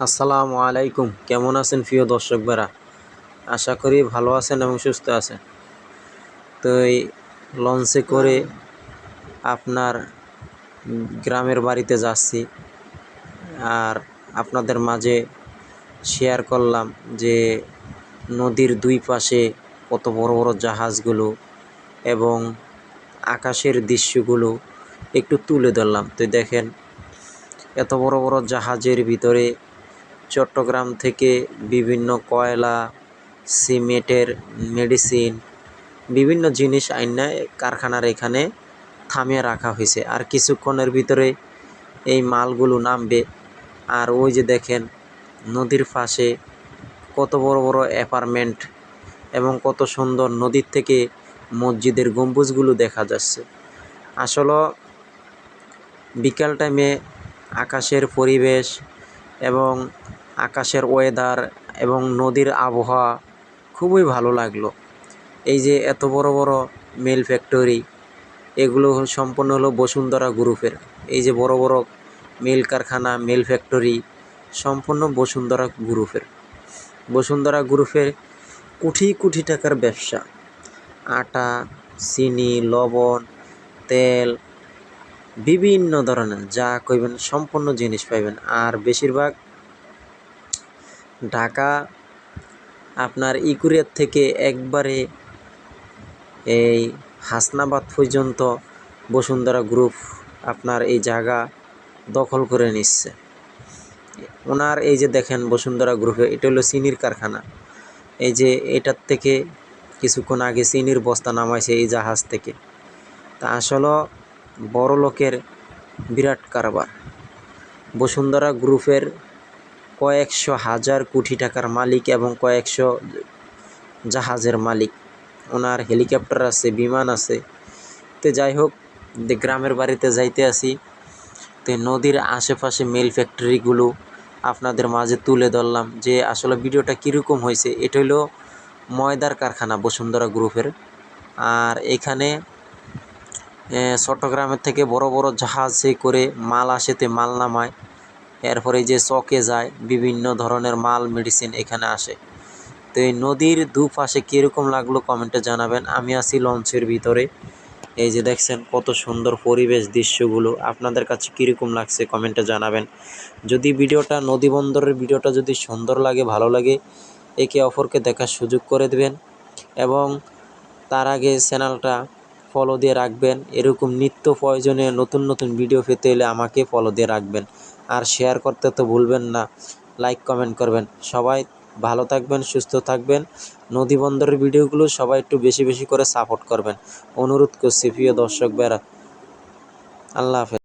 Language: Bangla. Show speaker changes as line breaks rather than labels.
আসসালামু আলাইকুম। কেমন আছেন প্রিয় দর্শক ভাইরা? আশা করি ভালো আছেন এবং সুস্থ আছেন। তো এই লঞ্চে করে আপনার গ্রামের বাড়িতে যাচ্ছি, আর আপনাদের মাঝে শেয়ার করলাম যে নদীর দুই পাশে কত বড় বড় জাহাজগুলো এবং আকাশের দৃশ্যগুলো একটু তুলে ধরলাম। তো দেখেন, এত বড় বড় জাহাজের ভিতরে চট্টগ্রাম থেকে বিভিন্ন কয়লা, সিমেন্টের মেডিসিন, বিভিন্ন জিনিস আইনা কারখানার এখানে থামিয়ে রাখা হয়েছে। আর কিছুক্ষণের ভিতরে এই মালগুলো নামবে। আর ওই যে দেখেন, নদীর পাশে কত বড় বড় অ্যাপার্টমেন্ট এবং কত সুন্দর নদীর থেকে মসজিদের গম্বুজগুলো দেখা যাচ্ছে। আসলে বিকাল টাইমে আকাশের পরিবেশ এবং আকাশের ওয়েদার এবং নদীর আবহাওয়া খুবই ভালো লাগলো। এই যে এত বড় বড় মিল ফ্যাক্টরি, এগুলো সম্পূর্ণ হলো বসুন্ধরা গ্রুপের। এই যে বড় বড় মিল কারখানা, মিল ফ্যাক্টরি সম্পূর্ণ বসুন্ধরা গ্রুপের। বসুন্ধরা গ্রুপের কোটি কোটি টাকার ব্যবসা। আটা, চিনি, লবণ, তেল, বিভিন্ন ধরনের যা কইবেন সম্পূর্ণ জিনিস পাইবেন। আর বেশিরভাগ ঢাকা আপনার ইকুরিয়ার থেকে একবারে এই হাসনাবাদ পর্যন্ত বসুন্ধরা গ্রুপ আপনার এই জায়গা দখল করে নিচ্ছে। ওনার এই যে দেখেন বসুন্ধরা গ্রুপে, এটা হলো চিনির কারখানা। এই যে এটার থেকে কিছুক্ষণ আগে চিনির বস্তা নামাইছে এই জাহাজ থেকে। তা আসলে বড় লোকের বিরাট কারবার। বসুন্ধরা গ্রুপের কয়েকশো হাজার কোটি টাকার মালিক এবং কয়েকশো জাহাজের মালিক। ওনার হেলিকপ্টার আছে, বিমান আছে। তো যাই হোক, গ্রামের বাড়িতে যাইতে আসি, তো নদীর আশেপাশে মিল ফ্যাক্টরিগুলো আপনাদের মাঝে তুলে ধরলাম যে আসলে ভিডিওটা কীরকম হয়েছে। এটা হলো ময়দার কারখানা বসুন্ধরা গ্রুপের। আর এখানে চট্টগ্রামের থেকে বড় বড় জাহাজে করে মাল আসেতে মাল নামায়, এরপরে যে চকে যায় বিভিন্ন ধরনের মাল, মেডিসিন এখানে আসে। তো এই নদীর দুপাশে কীরকম লাগলো কমেন্টে জানাবেন। আমি আছি লঞ্চের ভিতরে। এই যে দেখছেন কত সুন্দর পরিবেশ, দৃশ্যগুলো আপনাদের কাছে কীরকম লাগছে কমেন্টে জানাবেন। যদি ভিডিওটা, নদী বন্দরের ভিডিওটা যদি সুন্দর লাগে, ভালো লাগে, একে অপরকে দেখার সুযোগ করে দেবেন এবং তার আগে চ্যানেলটা ফলো দিয়ে রাখবেন। এরকম নিত্য প্রয়োজনীয় নতুন নতুন ভিডিও পেতে হলে আমাকে ফলো দিয়ে রাখবেন। আর শেয়ার করতে তো ভুলবেন না, লাইক কমেন্ট করবেন। সবাই ভালো থাকবেন, সুস্থ থাকবেন। নদী বন্দরের ভিডিওগুলো সবাই একটু বেশি বেশি করে সাপোর্ট করবেন, অনুরোধ করছি প্রিয় দর্শক ভাইরা। আল্লাহ হাফেজ।